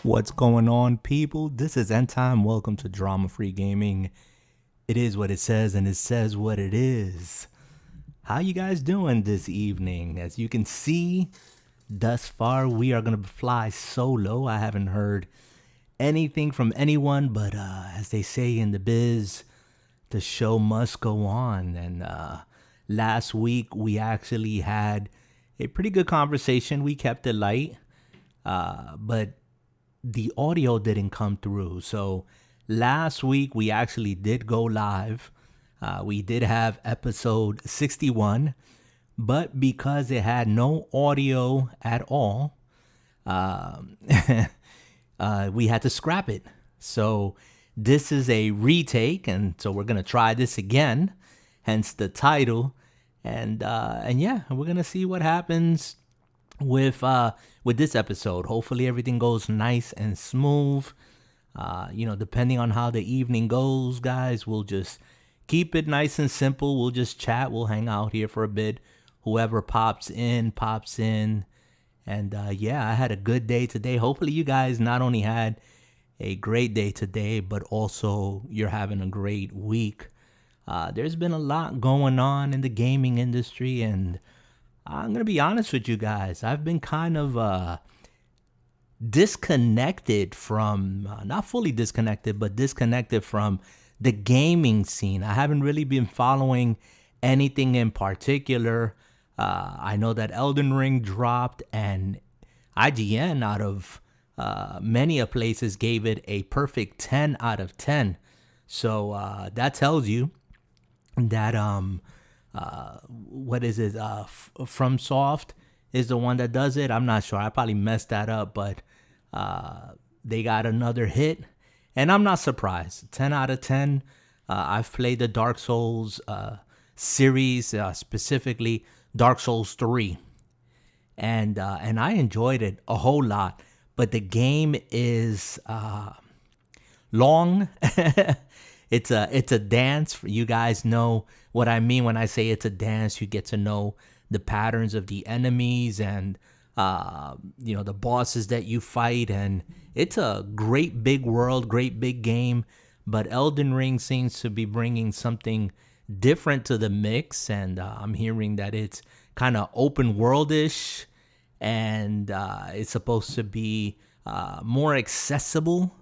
What's going on, people? This is End Time. Welcome to Drama Free Gaming. It is what it says, and it says what it is. How you guys doing this evening? As you can see, thus far, we are going to fly solo. I haven't heard anything from anyone, but as they say in the biz, the show must go on. And last week, we actually had a pretty good conversation. We kept it light, but the audio didn't come through. So last week we actually did go live. We did have episode 61, but because it had no audio at all, we had to scrap it. So this is a retake, and so we're gonna try this again, hence the title. And yeah, we're gonna see what happens with this episode. Hopefully everything goes nice and smooth. Depending on how the evening goes, guys, we'll just keep it nice and simple. We'll just chat. We'll hang out here for a bit. Whoever pops in. And yeah, I had a good day today. Hopefully you guys not only had a great day today, but also you're having a great week. There's been a lot going on in the gaming industry, and I'm going to be honest with you guys. I've been kind of disconnected from, not fully disconnected, but disconnected from the gaming scene. I haven't really been following anything in particular. I know that Elden Ring dropped, and IGN, out of many places, gave it a perfect 10 out of 10. So that tells you that what is it? FromSoft is the one that does it. I'm not sure. I probably messed that up, but they got another hit, and I'm not surprised. 10 out of 10. I've played the Dark Souls series, specifically Dark Souls 3, and I enjoyed it a whole lot. But the game is long. It's a dance. You guys know what I mean when I say it's a dance. You get to know the patterns of the enemies and the bosses that you fight, and it's a great big world, great big game. But Elden Ring seems to be bringing something different to the mix, and I'm hearing that it's kind of open world-ish, and it's supposed to be more accessible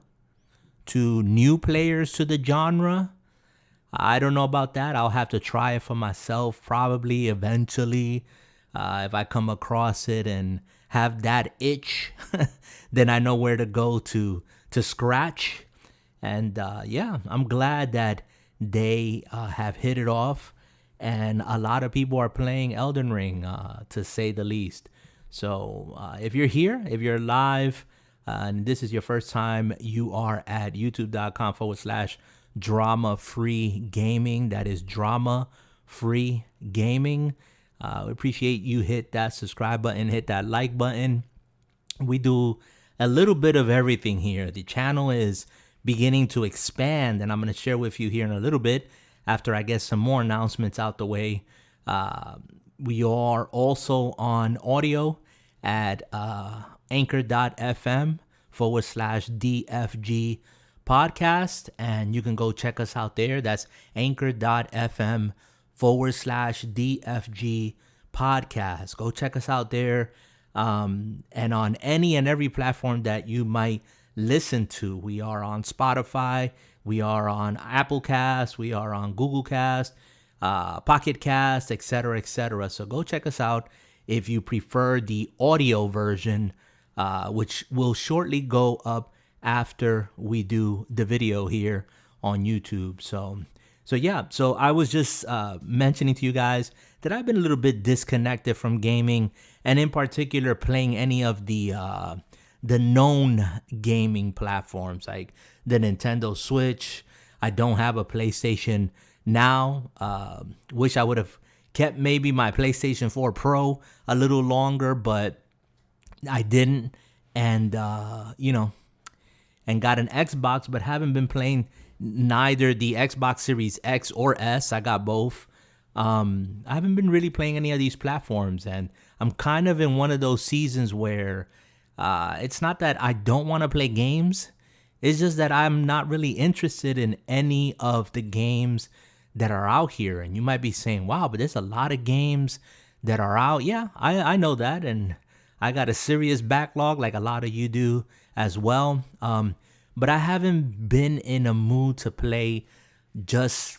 to new players to the genre. I don't know about that. I'll have to try it for myself, probably eventually. If I come across it and have that itch, then I know where to go to scratch. And yeah, I'm glad that they have hit it off, and a lot of people are playing Elden Ring, to say the least. So if you're here, if you're live, and this is your first time, you are at youtube.com/drama free gaming. That is drama free gaming. We appreciate you hit that subscribe button, hit that like button. We do a little bit of everything here. The channel is beginning to expand, and I'm going to share with you here in a little bit after I get some more announcements out the way. We are also on audio at anchor.fm/DFG podcast, and you can go check us out there. That's anchor.fm/DFG podcast. Go check us out there. And on any and every platform that you might listen to. We are on Spotify. We are on Apple Cast. We are on Google Cast, Pocket Cast, etc., etc. So go check us out if you prefer the audio version, which will shortly go up after we do the video here on YouTube. So I was just mentioning to you guys that I've been a little bit disconnected from gaming, and in particular playing any of the known gaming platforms like the Nintendo Switch. I don't have a PlayStation now. Wish I would have kept maybe my PlayStation 4 Pro a little longer, but I didn't. And, and got an Xbox, but haven't been playing neither the Xbox Series X or S. I got both. I haven't been really playing any of these platforms, and I'm kind of in one of those seasons where it's not that I don't want to play games. It's just that I'm not really interested in any of the games that are out here. And you might be saying, wow, but there's a lot of games that are out. Yeah, I know that. And I got a serious backlog like a lot of you do as well. But I haven't been in a mood to play just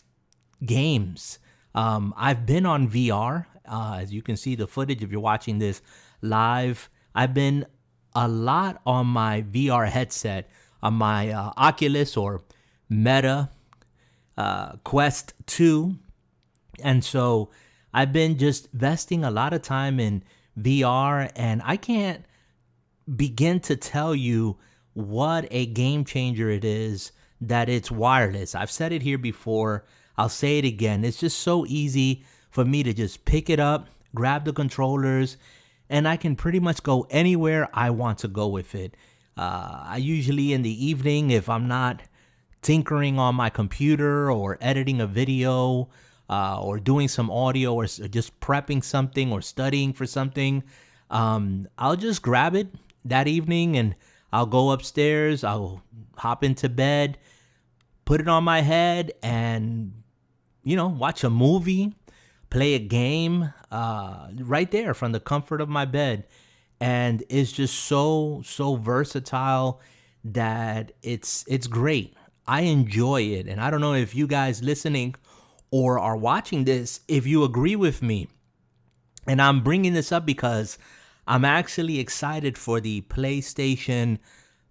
games. I've been on VR. As you can see the footage if you're watching this live. I've been a lot on my VR headset, on my Oculus or Meta Quest 2. And so I've been just investing a lot of time in VR, and I can't begin to tell you what a game changer it is that it's wireless. I've said it here before. I'll say it again. It's just so easy for me to just pick it up, grab the controllers, and I can pretty much go anywhere I want to go with it. I usually in the evening, if I'm not tinkering on my computer or editing a video or doing some audio or just prepping something or studying for something, I'll just grab it that evening and I'll go upstairs, I'll hop into bed, put it on my head and, watch a movie, play a game right there from the comfort of my bed. And it's just so versatile that it's great. I enjoy it. And I don't know if you guys listening or are watching this, if you agree with me. And I'm bringing this up because I'm actually excited for the PlayStation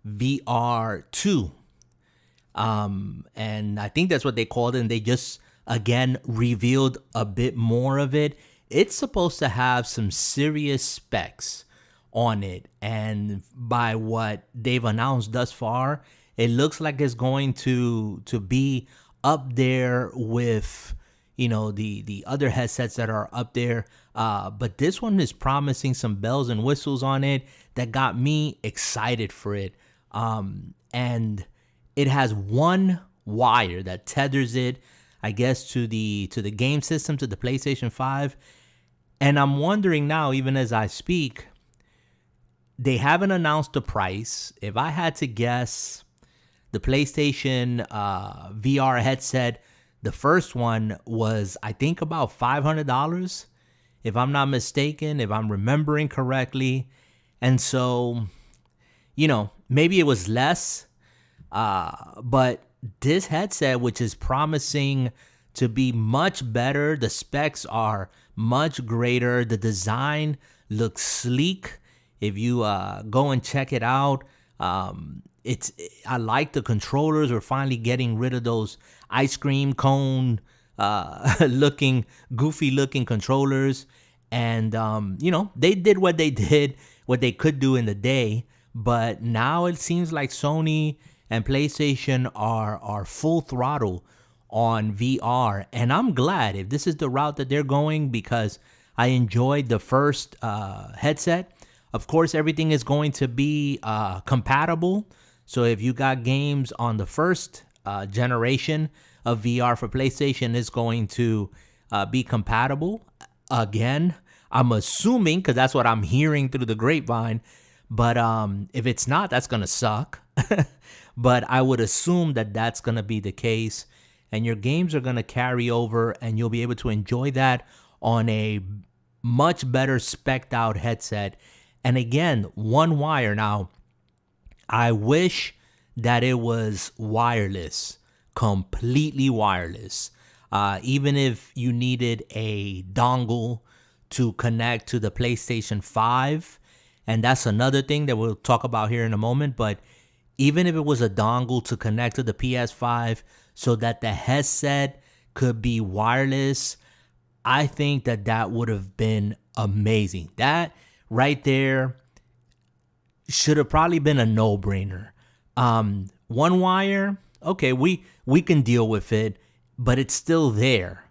VR 2. And I think that's what they called it. And they just, again, revealed a bit more of it. It's supposed to have some serious specs on it. And by what they've announced thus far, it looks like it's going to be up there with, the other headsets that are up there. But this one is promising some bells and whistles on it that got me excited for it. And it has one wire that tethers it, I guess, to the game system, to the PlayStation 5. And I'm wondering now, even as I speak, they haven't announced the price. If I had to guess, the PlayStation VR headset, the first one was, I think, about $500, if I'm not mistaken, if I'm remembering correctly. And so, maybe it was less. But this headset, which is promising to be much better, the specs are much greater. The design looks sleek. If you go and check it out, I like the controllers. We're finally getting rid of those ice cream cone looking, goofy looking controllers. And, they did what they could do in the day. But now it seems like Sony and PlayStation are full throttle on VR. And I'm glad if this is the route that they're going, because I enjoyed the first headset. Of course, everything is going to be compatible. So if you got games on the first generation of VR for PlayStation, it's going to be compatible. Again, I'm assuming, because that's what I'm hearing through the grapevine, But if it's not, that's gonna suck. But I would assume that that's gonna be the case, and your games are gonna carry over, and you'll be able to enjoy that on a much better spec'd out headset. And again, one wire. Now, I wish that it was wireless, completely wireless. Even if you needed a dongle to connect to the PlayStation 5, and that's another thing that we'll talk about here in a moment, but even if it was a dongle to connect to the PS5 so that the headset could be wireless, I think that that would have been amazing. That right there should have probably been a no-brainer. One wire, okay, we can deal with it, but it's still there.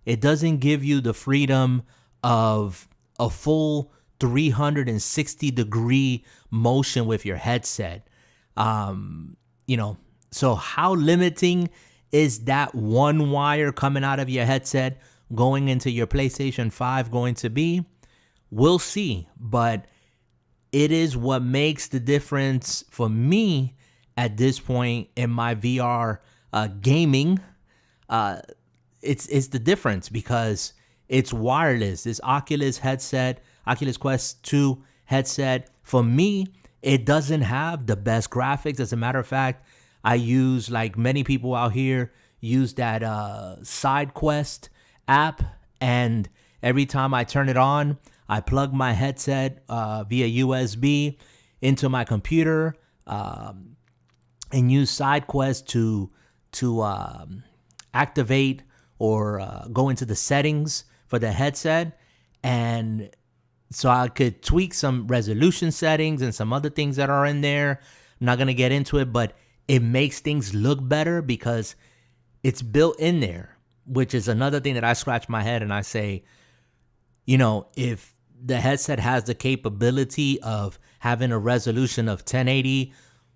It doesn't give you the freedom of a full 360-degree motion with your headset. So how limiting is that one wire coming out of your headset going into your PlayStation 5 going to be? We'll see, but it is what makes the difference for me at this point in my VR gaming. It's the difference because it's wireless. This Oculus Quest 2 headset, for me, it doesn't have the best graphics. As a matter of fact, I use, like many people out here, use that SideQuest app, and every time I turn it on, I plug my headset via USB into my computer and use SideQuest to activate or go into the settings for the headset. And so I could tweak some resolution settings and some other things that are in there. I'm not going to get into it, but it makes things look better because it's built in there, which is another thing that I scratch my head and I say, if the headset has the capability of having a resolution of 1080,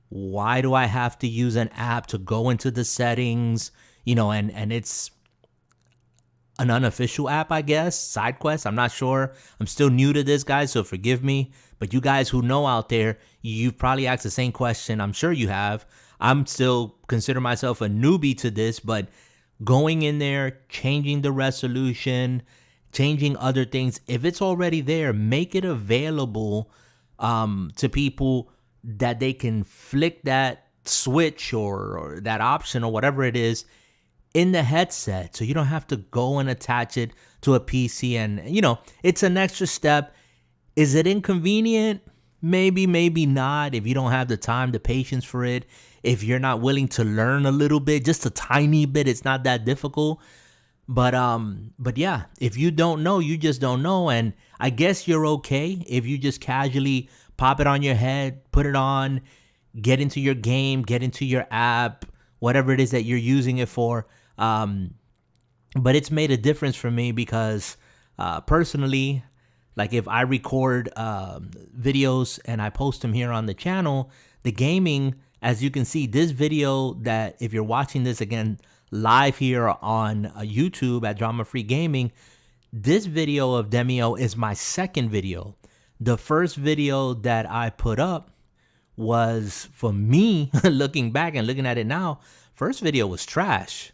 why do I have to use an app to go into the settings? And it's an unofficial app, I guess, SideQuest. I'm not sure. I'm still new to this, guys, so forgive me. But you guys who know out there, you've probably asked the same question. I'm sure you have. I'm still consider myself a newbie to this, but going in there, changing the resolution, changing other things, if it's already there, make it available to people that they can flick that switch or that option or whatever it is in the headset, so you don't have to go and attach it to a PC. And it's an extra step. Is it inconvenient? Maybe, maybe not. If you don't have the time, the patience for it, if you're not willing to learn a little bit, just a tiny bit, it's not that difficult. But yeah, if you don't know, you just don't know. And I guess you're okay if you just casually pop it on your head, put it on, get into your game, get into your app, whatever it is that you're using it for. But it's made a difference for me because personally, like if I record videos and I post them here on the channel, the gaming, as you can see, this video that if you're watching this again live here on YouTube at Drama Free Gaming, this video of Demio is my second video. The first video that I put up was, for me, looking back and looking at it now, first video was trash.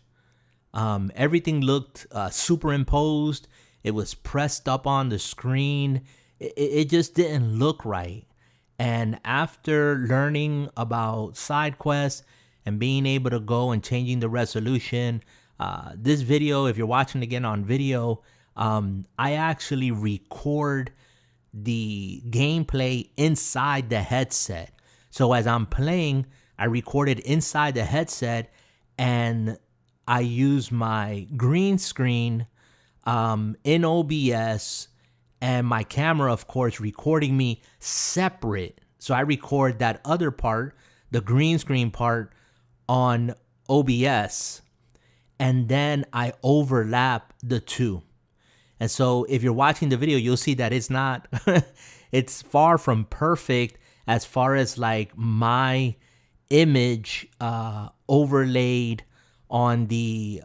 Everything looked superimposed. It was pressed up on the screen. It just didn't look right. And after learning about SideQuest and being able to go and changing the resolution, this video, if you're watching again on video, I actually record the gameplay inside the headset. So as I'm playing, I record it inside the headset, and I use my green screen in OBS, and my camera, of course, recording me separate. So I record that other part, the green screen part, on OBS, and then I overlap the two. And so if you're watching the video, you'll see that it's not, it's far from perfect as far as like my image overlaid on the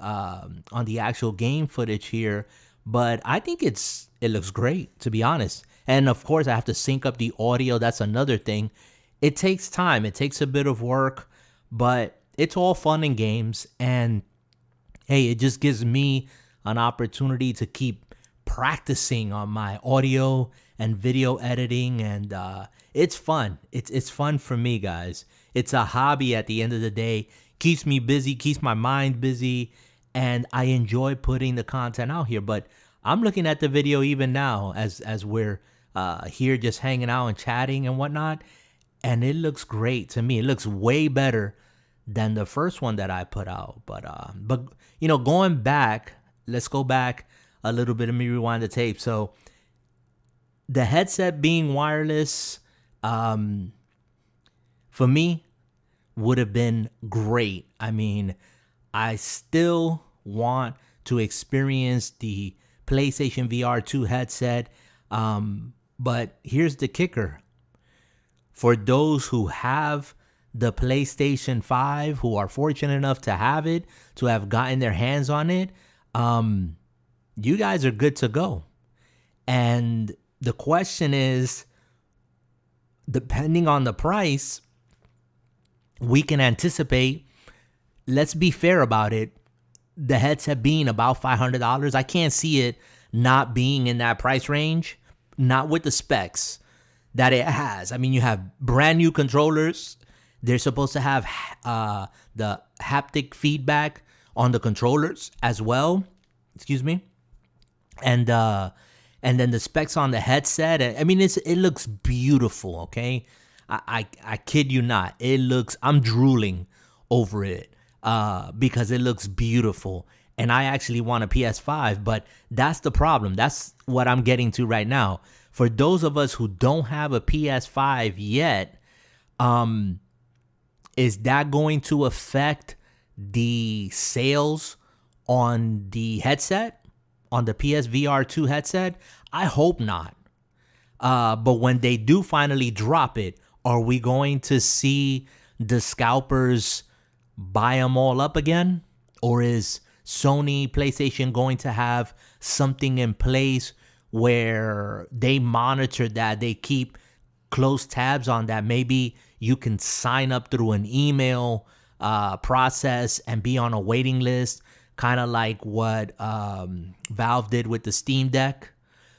actual game footage here. But I think it looks great, to be honest. And of course, I have to sync up the audio. That's another thing. It takes time. It takes a bit of work, but it's all fun and games. And hey, it just gives me an opportunity to keep practicing on my audio and video editing, and it's fun. It's fun for me, guys. It's a hobby at the end of the day. Keeps me busy, keeps my mind busy, and I enjoy putting the content out here. But I'm looking at the video even now as we're here just hanging out and chatting and whatnot, and it looks great to me. It looks way better than the first one that I put out. But you know, going back, let's go back a little bit. Let me rewind the tape. So the headset being wireless, for me, would have been great. I mean, I still want to experience the PlayStation VR 2 headset. But here's the kicker. For those who have the PlayStation 5, who are fortunate enough to have it, to have gotten their hands on it, you guys are good to go. And the question is, depending on the price, we can anticipate, let's be fair about it, the headset being about $500. I can't see it not being in that price range, not with the specs that it has. I mean, you have brand new controllers. They're supposed to have the haptic feedback on the controllers as well. Excuse me. And then the specs on the headset. I mean, it looks beautiful, okay? I kid you not. I'm drooling over it because it looks beautiful. And I actually want a PS5, but that's the problem. That's what I'm getting to right now. For those of us who don't have a PS5 yet, is that going to affect the sales on the headset, on the PSVR 2 headset? I hope not. But when they do finally drop it, are we going to see the scalpers buy them all up again? Or is Sony, PlayStation going to have something in place where they monitor that, they keep close tabs on that? Maybe you can sign up through an email process and be on a waiting list, kind of like what Valve did with the Steam Deck.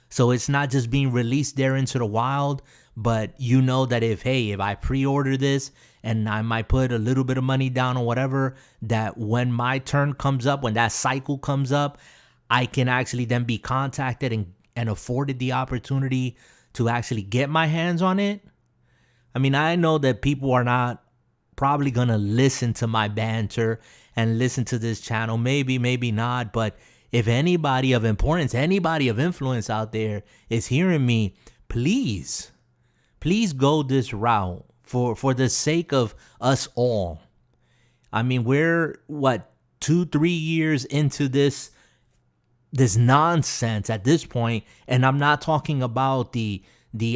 So it's not just being released there into the wild, but you know that if I pre-order this and I might put a little bit of money down or whatever, that when my turn comes up, when that cycle comes up, I can actually then be contacted and afforded the opportunity to actually get my hands on it. I mean, I know that people are not probably going to listen to my banter and listen to this channel. Maybe, maybe not. But if anybody of importance, anybody of influence out there is hearing me, please go this route for the sake of us all. I mean, we're 2-3 years into this nonsense at this point, and I'm not talking about the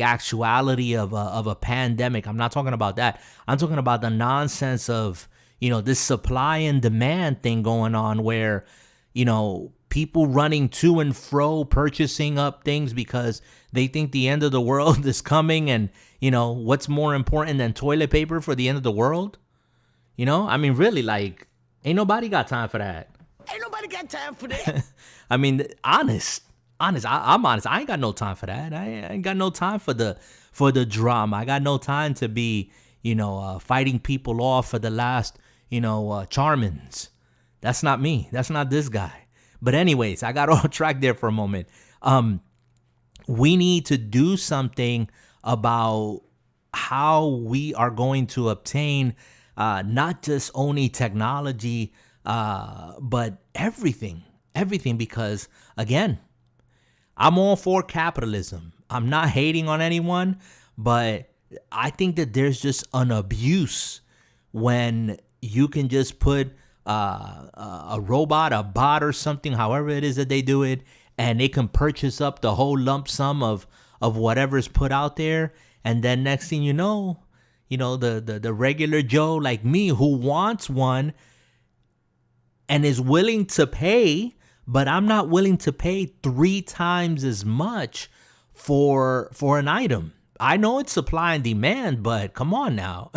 actuality of a pandemic. I'm not talking about that. I'm talking about the nonsense of, this supply and demand thing going on where, people running to and fro, purchasing up things because they think the end of the world is coming. And, what's more important than toilet paper for the end of the world? I mean, really, like, ain't nobody got time for that. Ain't nobody got time for that. I mean, honest. I'm honest. I ain't got no time for that. I ain't got no time for the drama. I got no time to be, fighting people off for the last, Charmins. That's not me. That's not this guy. But anyways, I got off track there for a moment. We need to do something about how we are going to obtain not just only technology, but everything, because again, I'm all for capitalism. I'm not hating on anyone, but I think that there's just an abuse when you can just put a robot, a bot or something, however it is that they do it, and they can purchase up the whole lump sum of whatever's put out there. And then next thing you know, the regular Joe like me who wants one and is willing to pay, but I'm not willing to pay 3 times as much for an item. I know it's supply and demand, but come on now.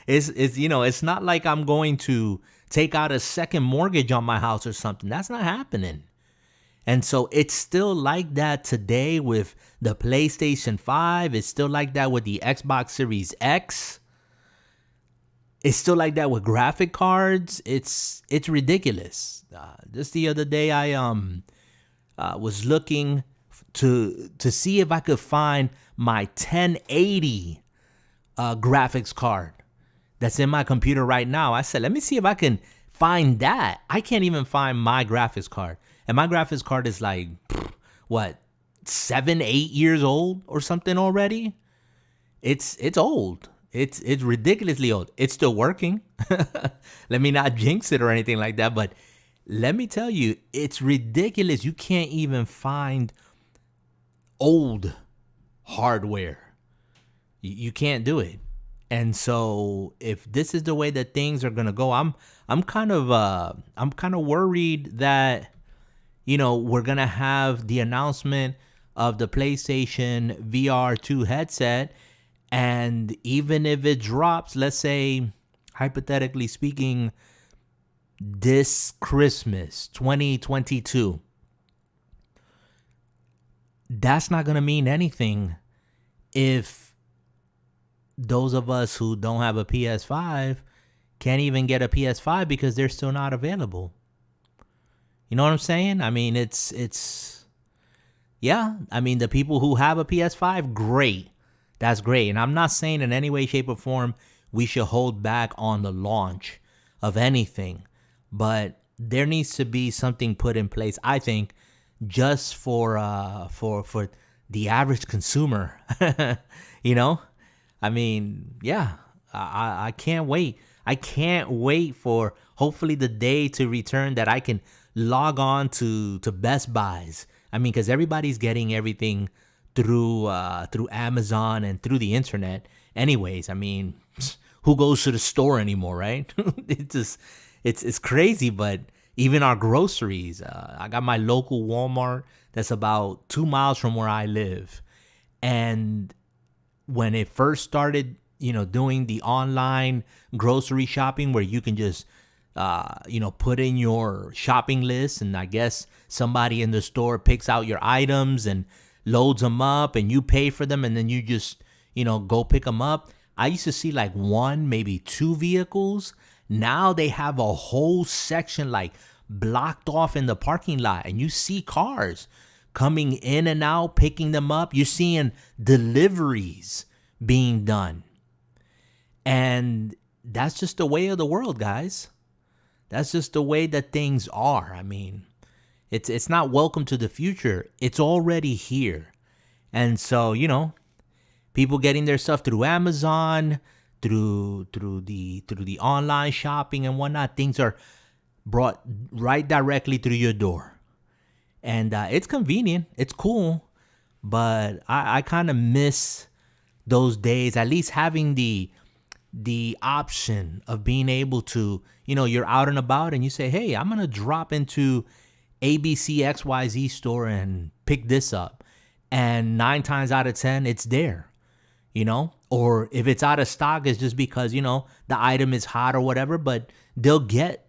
It's not like I'm going to take out a second mortgage on my house or something. That's not happening. And so it's still like that today with the PlayStation 5. It's still like that with the Xbox Series X. It's still like that with graphic cards. It's ridiculous. Just the other day, I was looking to see if I could find my 1080 graphics card that's in my computer right now. I said, let me see if I can find that. I can't even find my graphics card. And my graphics card is like, what, 7, 8 years old or something already? It's old. It's ridiculously old. It's still working. Let me not jinx it or anything like that. But let me tell you, it's ridiculous. You can't even find old hardware. You can't do it. And so if this is the way that things are gonna go, I'm kind of worried that, we're gonna have the announcement of the PlayStation VR 2 headset, and even if it drops, let's say, hypothetically speaking, this Christmas 2022, that's not gonna mean anything if those of us who don't have a PS5 can't even get a PS5 because they're still not available. You know what I'm saying? I mean, yeah. I mean, the people who have a PS5, great. That's great. And I'm not saying in any way, shape, or form we should hold back on the launch of anything. But there needs to be something put in place, I think, just for the average consumer. I mean, yeah, I can't wait. I can't wait for hopefully the day to return that I can log on to Best Buys. I mean, because everybody's getting everything through Amazon and through the internet. Anyways, I mean, who goes to the store anymore, right? It's crazy. But even our groceries, I got my local Walmart that's about 2 miles from where I live, and when it first started, doing the online grocery shopping where you can just, put in your shopping list, and I guess somebody in the store picks out your items and loads them up and you pay for them and then you just, go pick them up. I used to see like 1, maybe 2 vehicles. Now they have a whole section like blocked off in the parking lot, and you see cars coming in and out, picking them up. You're seeing deliveries being done. And that's just the way of the world, guys. That's just the way that things are. I mean, it's not welcome to the future. It's already here. And so, people getting their stuff through Amazon, through the online shopping and whatnot, things are brought right directly through your door. And it's convenient. It's cool. But I kind of miss those days, at least having the option of being able to, you're out and about and you say, hey, I'm going to drop into ABC XYZ store and pick this up. And 9 times out of 10, it's there, or if it's out of stock, it's just because, the item is hot or whatever, but they'll get,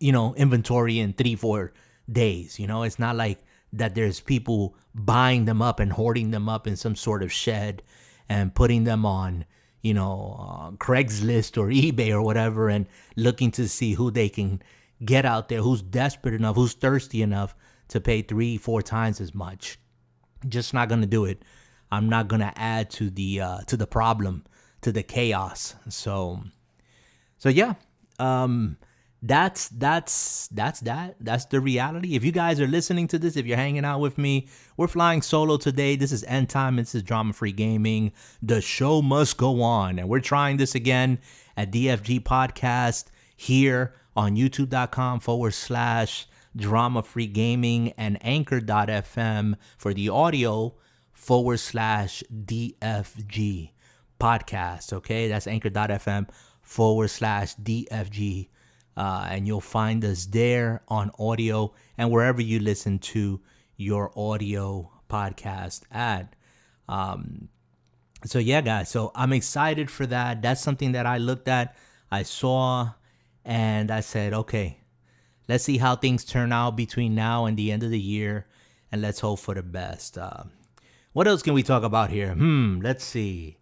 inventory in 3-4 days. It's not like that there's people buying them up and hoarding them up in some sort of shed and putting them on, Craigslist or eBay or whatever, and looking to see who they can get out there, who's desperate enough, who's thirsty enough to pay 3-4 times as much. Just not going to do it. I'm not going to add to the problem, to the chaos. So yeah. That's that. That's the reality. If you guys are listening to this, if you're hanging out with me, we're flying solo today. This is End Time. This is Drama Free Gaming. The show must go on. And we're trying this again at DFG Podcast here on youtube.com/Drama Free Gaming and anchor.fm for the audio /DFG Podcast. Okay, that's anchor.fm/DFG. And you'll find us there on audio and wherever you listen to your audio podcast at. So yeah, guys. So I'm excited for that. That's something that I looked at, I saw, and I said, okay, let's see how things turn out between now and the end of the year, and let's hope for the best. What else can we talk about here? Let's see.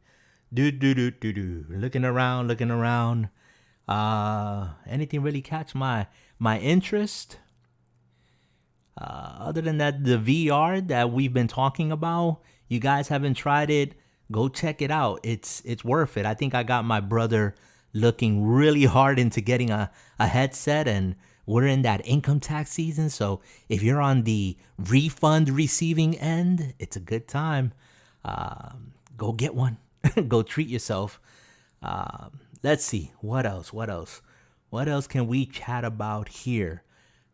Looking around. Anything really catch my interest? Other than that, the VR that we've been talking about, you guys haven't tried it, go check it out. It's worth it. I think I got my brother looking really hard into getting a headset, and we're in that income tax season. So if you're on the refund receiving end, it's a good time. Go get one. Go treat yourself. Let's see. What else can we chat about here?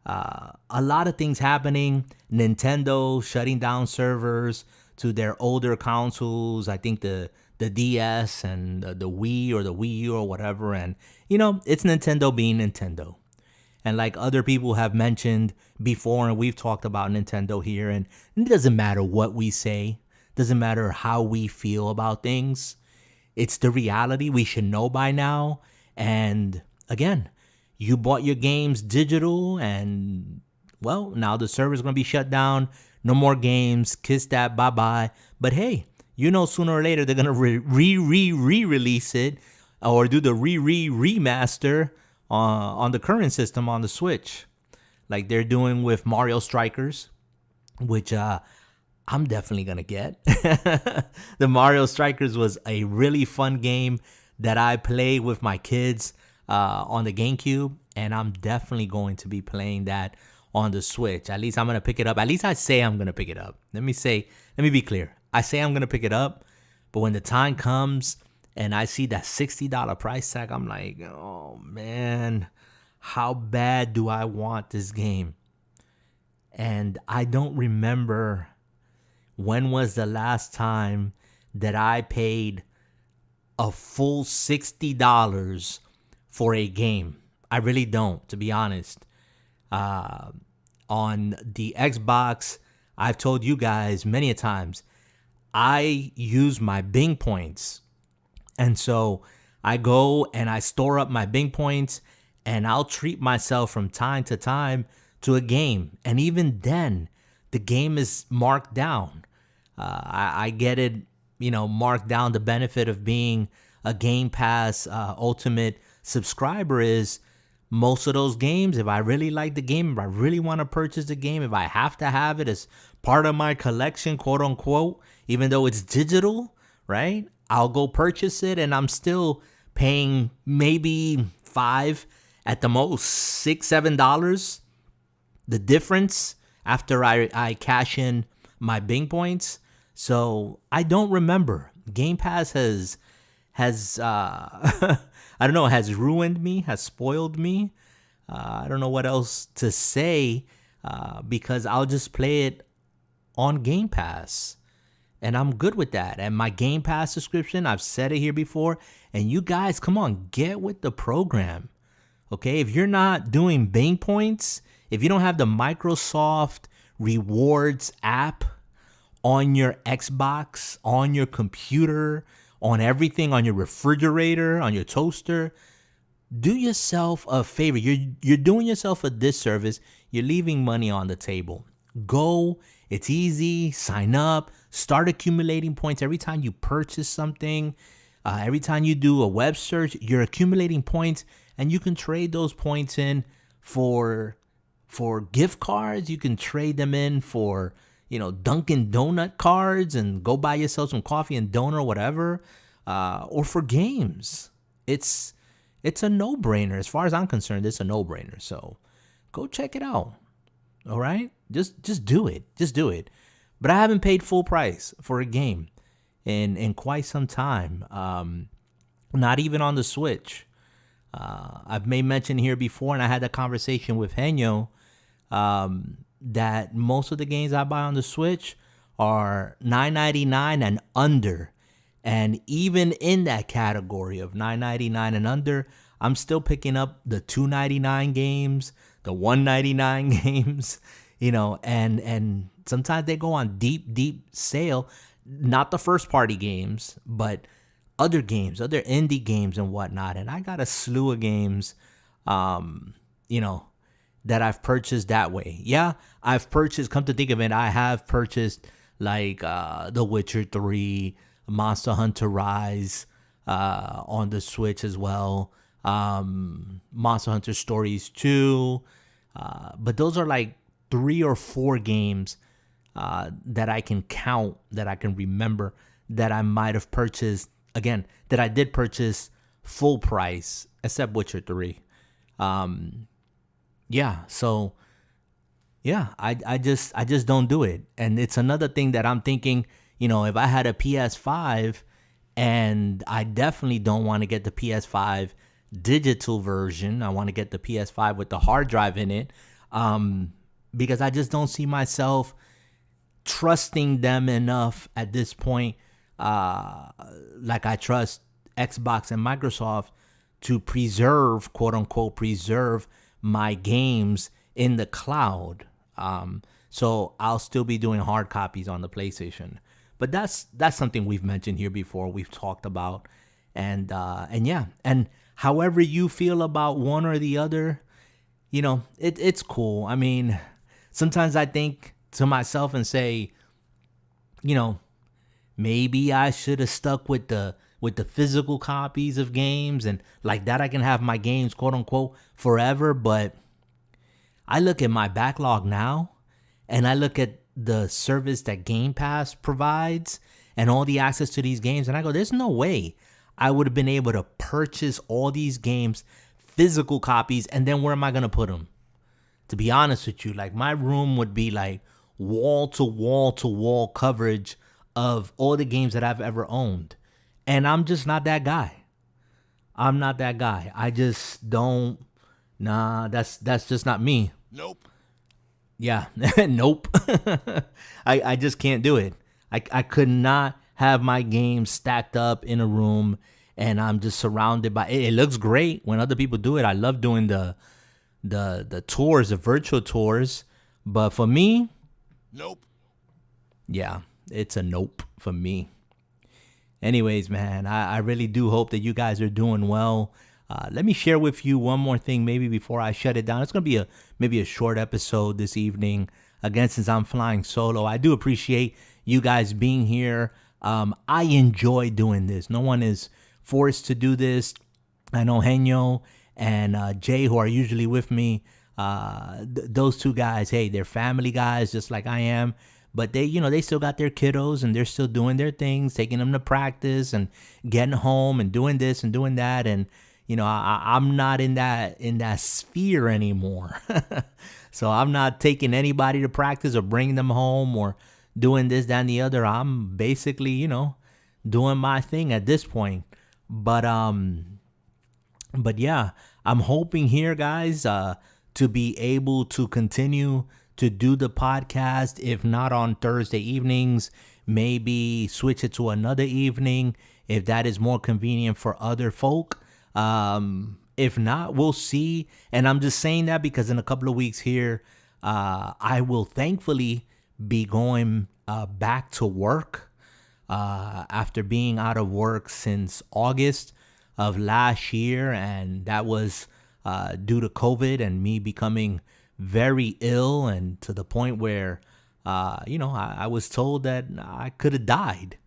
A lot of things happening. Nintendo shutting down servers to their older consoles. I think the DS and the Wii or the Wii U or whatever. And, it's Nintendo being Nintendo. And like other people have mentioned before, and we've talked about Nintendo here, and it doesn't matter what we say. Doesn't matter how we feel about things. It's the reality. We should know by now. And again, you bought your games digital, and well, now the server's going to be shut down. No more games. Kiss that. Bye-bye. But hey, sooner or later they're going to re-release it or do the remaster on the current system on the Switch, like they're doing with Mario Strikers, which I'm definitely going to get. The Mario Strikers was a really fun game that I played with my kids on the GameCube, and I'm definitely going to be playing that on the Switch. At least I'm going to pick it up. At least I say I'm going to pick it up. Let me be clear. I say I'm going to pick it up, but when the time comes and I see that $60 price tag, I'm like, oh man, how bad do I want this game? And I don't remember when was the last time that I paid a full $60 for a game. I really don't, to be honest. On the Xbox, I've told you guys many a times, I use my Bing points. And so I go and I store up my Bing points, and I'll treat myself from time to time to a game. And even then, the game is marked down. I get it, marked down. The benefit of being a Game Pass Ultimate subscriber is most of those games, if I really like the game, if I really want to purchase the game, if I have to have it as part of my collection, quote unquote, even though it's digital, right? I'll go purchase it, and I'm still paying maybe $5, at the most $6-7. The difference after I cash in my Bing points. So I don't remember. Game Pass has I don't know, has ruined me, has spoiled me. I don't know what else to say because I'll just play it on Game Pass. And I'm good with that. And my Game Pass subscription, I've said it here before. And you guys, come on, get with the program. Okay, if you're not doing Bing points, if you don't have the Microsoft Rewards app on your Xbox, on your computer, on everything, on your refrigerator, on your toaster, do yourself a favor. You're doing yourself a disservice. You're leaving money on the table. Go. It's easy. Sign up. Start accumulating points every time you purchase something. Every time you do a web search, you're accumulating points, and you can trade those points in for gift cards. You can trade them in for Dunkin' Donut cards and go buy yourself some coffee and donut or whatever, or for games. It's a no-brainer. As far as I'm concerned, it's a no-brainer. So go check it out. All right? Just do it. Just do it. But I haven't paid full price for a game in quite some time. Not even on the Switch. I've made mention here before, and I had that conversation with Henyo, that most of the games I buy on the Switch are $9.99 and under. And even in that category of $9.99 and under, I'm still picking up the $2.99 games, the $1.99 games. and sometimes they go on deep sale, not the first party games, but other games, other indie games and whatnot. And I got a slew of games, you know, that I've purchased that way. Yeah, I've purchased, come to think of it, I have purchased like The Witcher 3, Monster Hunter Rise on the Switch as well, Monster Hunter Stories 2. But those are like 3 or 4 games that I can count, that I can remember, that I might have purchased, again, that I did purchase full price, except Witcher 3. Yeah, so yeah, I just don't do it. And it's another thing that I'm thinking, if I had a PS5, and I definitely don't want to get the PS5 digital version. I want to get the PS5 with the hard drive in it, because I just don't see myself trusting them enough at this point, like I trust Xbox and Microsoft to preserve, quote unquote, preserve my games in the cloud. So I'll still be doing hard copies on the PlayStation. But that's something we've mentioned here before. We've talked about, and yeah, and however you feel about one or the other, it's cool. I mean, sometimes I think to myself and say, maybe I should have stuck with the physical copies of games, and like that I can have my games, quote unquote, forever. But I look at my backlog now, and I look at the service that Game Pass provides and all the access to these games, and I go, there's no way I would have been able to purchase all these games, physical copies, and then where am I going to put them? To be honest with you, like my room would be like wall to wall coverage of all the games that I've ever owned. And I'm just not that guy. I'm not that guy. I just don't. Nah, that's just not me. Nope. Yeah, nope. I just can't do it. I could not have my games stacked up in a room and I'm just surrounded by it. It looks great when other people do it. I love doing the tours, the virtual tours. But for me, nope. Yeah, it's a nope for me. Anyways, man, I really do hope that you guys are doing well. Let me share with you one more thing maybe before I shut it down. It's going to be maybe a short episode this evening. Again, since I'm flying solo, I do appreciate you guys being here. I enjoy doing this. No one is forced to do this. I know Henyo and Jay, who are usually with me, those two guys, hey, they're family guys just like I am. But they still got their kiddos and they're still doing their things, taking them to practice and getting home and doing this and doing that. And I'm not in that sphere anymore. So I'm not taking anybody to practice or bringing them home or doing this, that, and the other. I'm basically, doing my thing at this point. But yeah, I'm hoping here, guys, to be able to continue to do the podcast. If not on Thursday evenings, maybe switch it to another evening if that is more convenient for other folk. If not, we'll see. And I'm just saying that because in a couple of weeks here, I will thankfully be going back to work after being out of work since August of last year. And that was due to COVID and me becoming very ill, and to the point where, I was told that I could have died.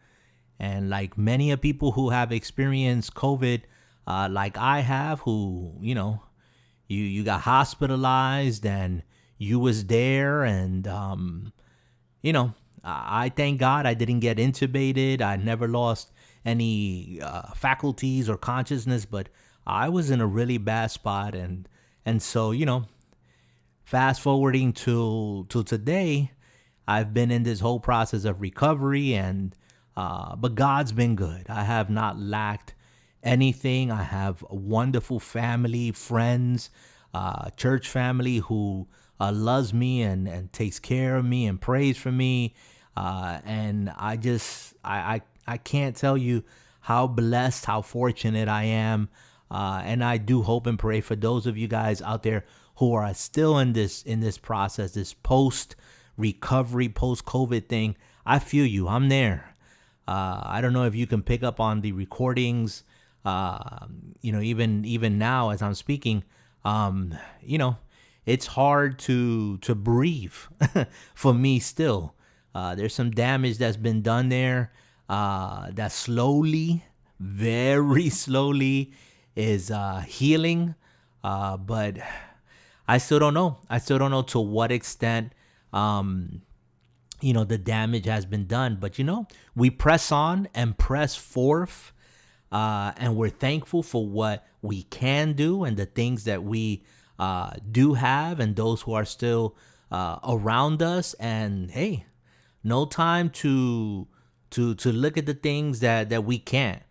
And like many of people who have experienced COVID, like I have, who, you got hospitalized and you was there. And, I thank God I didn't get intubated. I never lost any faculties or consciousness, but I was in a really bad spot. And so, fast forwarding to today, I've been in this whole process of recovery, and but God's been good. I have not lacked anything. I have a wonderful family, friends, church family who loves me and takes care of me and prays for me. And I can't tell you how blessed, how fortunate I am. And I do hope and pray for those of you guys out there who are still in this process, this post recovery, post COVID thing. I feel you. I'm there. I don't know if you can pick up on the recordings. Even now as I'm speaking, it's hard to breathe for me still. There's some damage that's been done there that slowly, very slowly, is healing. But I still don't know. I still don't know to what extent, the damage has been done. But, we press on and press forth. And we're thankful for what we can do and the things that we do have and those who are still around us. And hey, no time to look at the things that we can't.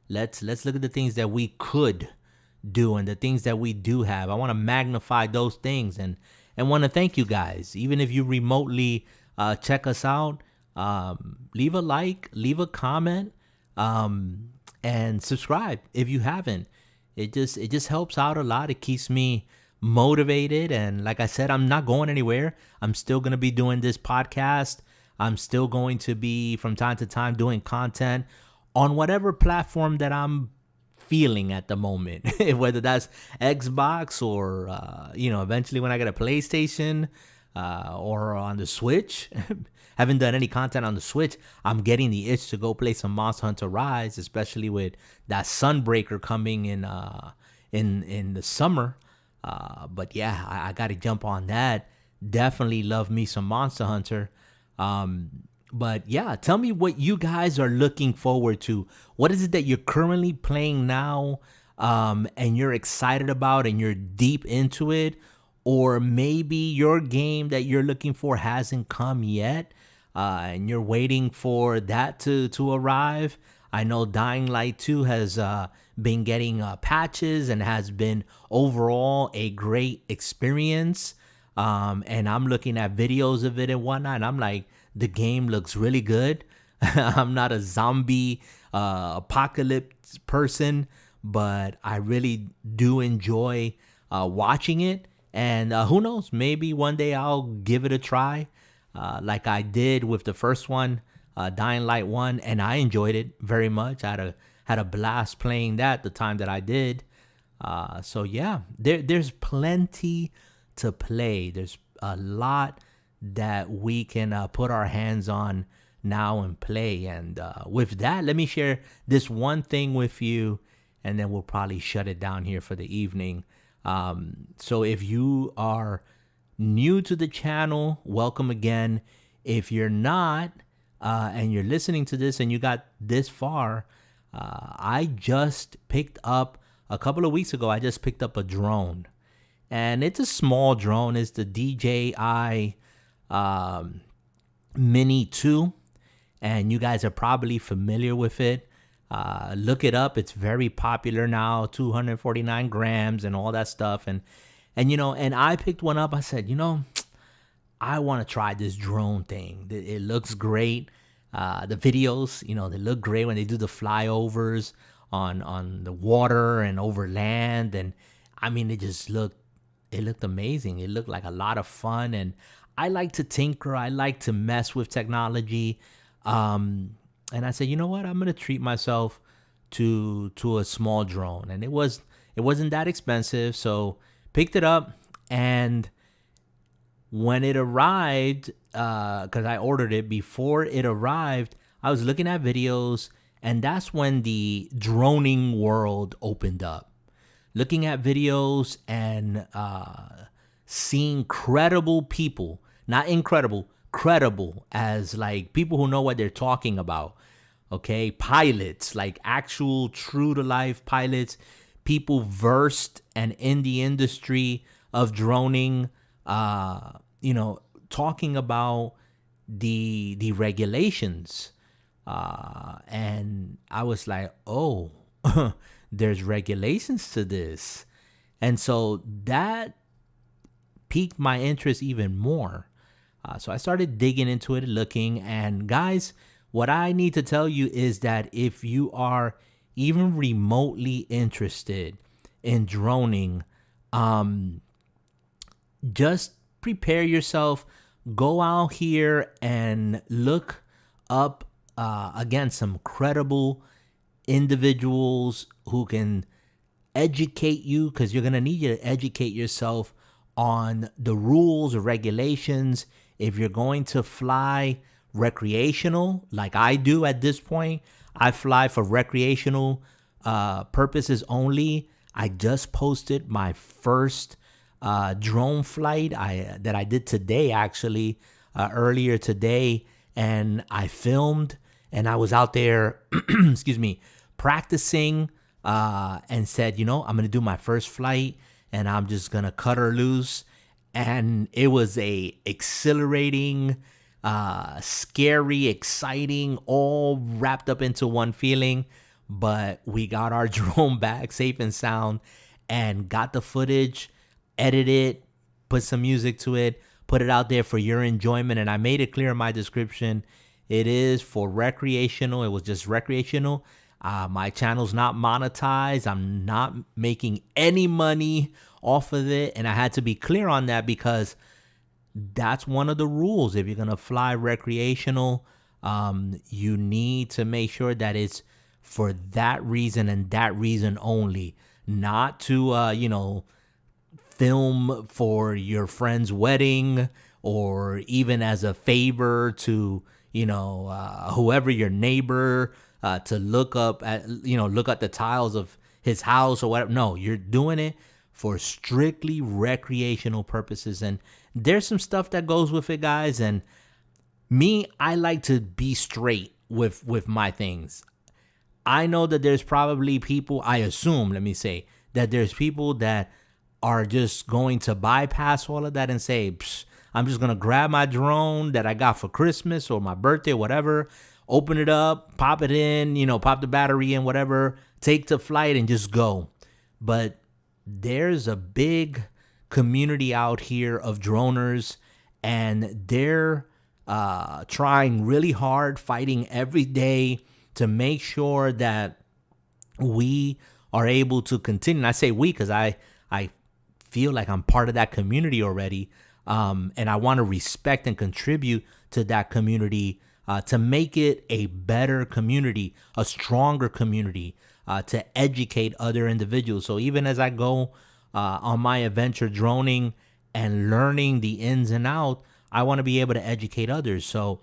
Let's look at the things that we could do and the things that we do have. I want to magnify those things and want to thank you guys. Even if you remotely check us out, leave a like, leave a comment, and subscribe if you haven't. It just helps out a lot. It keeps me motivated. And like I said, I'm not going anywhere. I'm still going to be doing this podcast. I'm still going to be from time to time doing content on whatever platform that I'm feeling at the moment, whether that's Xbox or, eventually when I get a PlayStation or on the Switch. Haven't done any content on the Switch. I'm getting the itch to go play some Monster Hunter Rise, especially with that Sunbreaker coming in the summer. But yeah, I got to jump on that. Definitely love me some Monster Hunter. But yeah, tell me what you guys are looking forward to. What is it that you're currently playing now and you're excited about and you're deep into it? Or maybe your game that you're looking for hasn't come yet and you're waiting for that to arrive. I know Dying Light 2 has been getting patches and has been overall a great experience. And I'm looking at videos of it and whatnot, and I'm like, the game looks really good. I'm not a zombie apocalypse person, but I really do enjoy watching it. And who knows, maybe one day I'll give it a try like I did with the first one, Dying Light 1, and I enjoyed it very much. I had a blast playing that the time that I did. So yeah, there's plenty to play. There's a lot that we can put our hands on now and play. And with that, let me share this one thing with you, and then we'll probably shut it down here for the evening. So if you are new to the channel, welcome again. If you're not, and you're listening to this and you got this far, I just picked up a couple of weeks ago. I just picked up a drone, and it's a small drone. It's the DJI Mini 2, and you guys are probably familiar with it. Look it up. It's very popular now, 249 grams and all that stuff. And I picked one up. I said, I want to try this drone thing. It looks great. The videos, they look great when they do the flyovers on the water and over land. And I mean, it looked amazing. It looked like a lot of fun. And I like to tinker. I like to mess with technology. And I said, you know what? I'm going to treat myself to a small drone. And it wasn't that expensive. So picked it up, and when it arrived, because I ordered it before it arrived, I was looking at videos, and that's when the droning world opened up. Looking at videos and seeing credible people, not incredible, credible, as like people who know what they're talking about. Okay, pilots, like actual true to life pilots, people versed and in the industry of droning, talking about the regulations. And I was like, oh, there's regulations to this. And so that piqued my interest even more. So I started digging into it, looking, and guys, what I need to tell you is that if you are even remotely interested in droning, just prepare yourself. Go out here and look up, again, some credible individuals who can educate you, because you're going to need you to educate yourself on the rules or regulations. If you're going to fly recreational, like I do at this point, I fly for recreational purposes only. I just posted my first drone flight that I did today, actually, earlier today, and I filmed, and I was out there, excuse me, practicing, and said, I'm gonna do my first flight, and I'm just gonna cut her loose, and it was a exhilarating, scary, exciting, all wrapped up into one feeling. But we got our drone back safe and sound, and got the footage, edit it, put some music to it, put it out there for your enjoyment. And I made it clear in my description, it is for recreational. It was just recreational. My channel's not monetized. I'm not making any money off of it. And I had to be clear on that, because that's one of the rules. If you're going to fly recreational, you need to make sure that it's for that reason and that reason only, not to, film for your friend's wedding, or even as a favor to, whoever your neighbor, to look at the tiles of his house or whatever. No, you're doing it for strictly recreational purposes. And there's some stuff that goes with it, guys. And me, I like to be straight with my things. I know that there's probably people, I assume, let me say, that there's people that are just going to bypass all of that and say, I'm just going to grab my drone that I got for Christmas or my birthday, whatever, open it up, pop it in, pop the battery in, whatever, take the flight and just go. But there's a big community out here of droners, and they're trying really hard, fighting every day to make sure that we are able to continue. And I say we because I feel like I'm part of that community already, and I want to respect and contribute to that community, to make it a better community, a stronger community, to educate other individuals. So even as I go on my adventure droning and learning the ins and out, I want to be able to educate others. So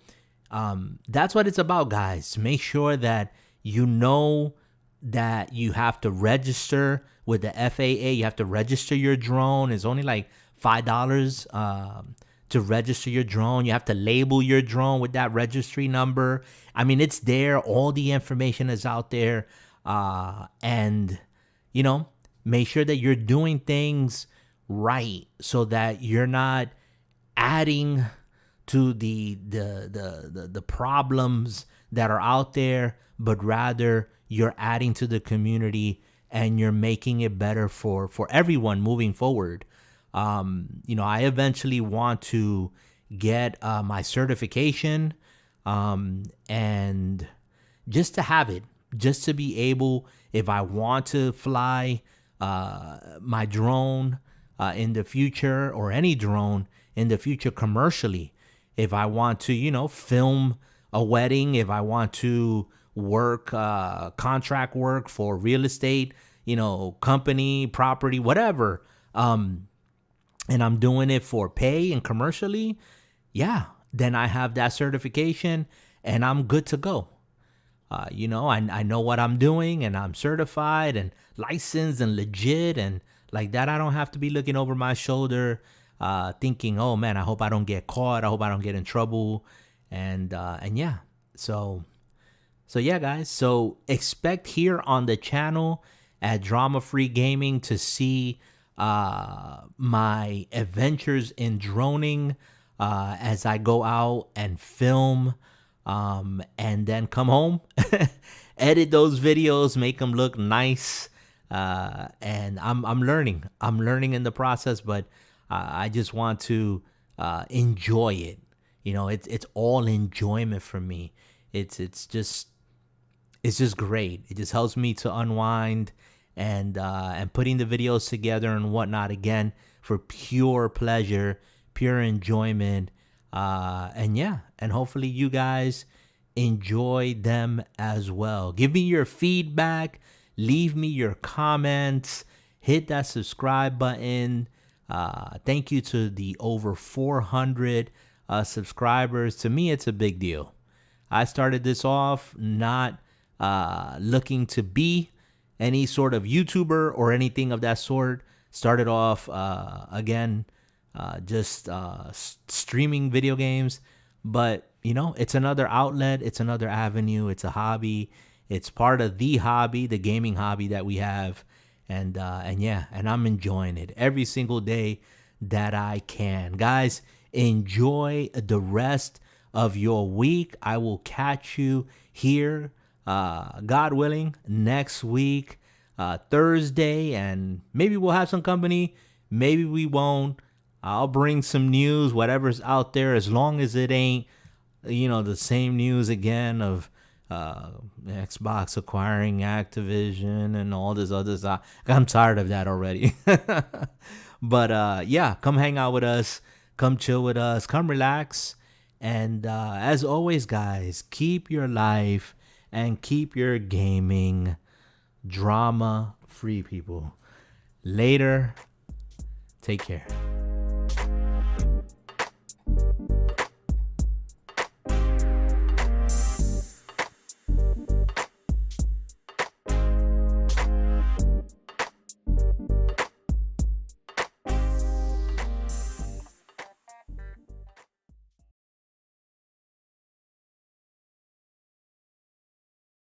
that's what it's about, guys. Make sure that you know that you have to register with the FAA. You have to register your drone. It's only like $5 to register your drone. You have to label your drone with that registry number. I mean, it's there. All the information is out there. And, make sure that you're doing things right so that you're not adding to the problems that are out there, but rather you're adding to the community and you're making it better for everyone moving forward. I eventually want to get my certification, and just to have it, just to be able, if I want to fly my drone in the future, or any drone in the future commercially, if I want to, film a wedding, if I want to work, contract work for real estate, company, property, whatever, and I'm doing it for pay and commercially, then I have that certification and I'm good to go. I know what I'm doing, and I'm certified and licensed and legit, and like that, I don't have to be looking over my shoulder, thinking, oh man, I hope I don't get caught. I hope I don't get in trouble. And yeah, so yeah, guys, so expect here on the channel at Drama Free Gaming to see my adventures in droning, as I go out and film, and then come home, edit those videos, make them look nice, and I'm learning in the process, but I just want to enjoy it. It's all enjoyment for me. It's just great. It just helps me to unwind and putting the videos together and whatnot, again, for pure pleasure, pure enjoyment. And hopefully you guys enjoy them as well. Give me your feedback, leave me your comments, hit that subscribe button. Thank you to the over 400 subscribers. To me, it's a big deal. I started this off not looking to be any sort of YouTuber or anything of that sort. Started off, again, just streaming video games. But, you know, it's another outlet. It's another avenue. It's a hobby. It's part of the hobby, the gaming hobby that we have. And yeah, and I'm enjoying it every single day that I can. Guys, enjoy the rest of your week. I will catch you here, God willing, next week, Thursday, and maybe we'll have some company. Maybe we won't. I'll bring some news, whatever's out there, as long as it ain't, the same news again of Xbox acquiring Activision and all this other stuff. I'm tired of that already. But yeah, come hang out with us. Come chill with us. Come relax. And as always, guys, keep your life and keep your gaming drama free, people. Later. Take care.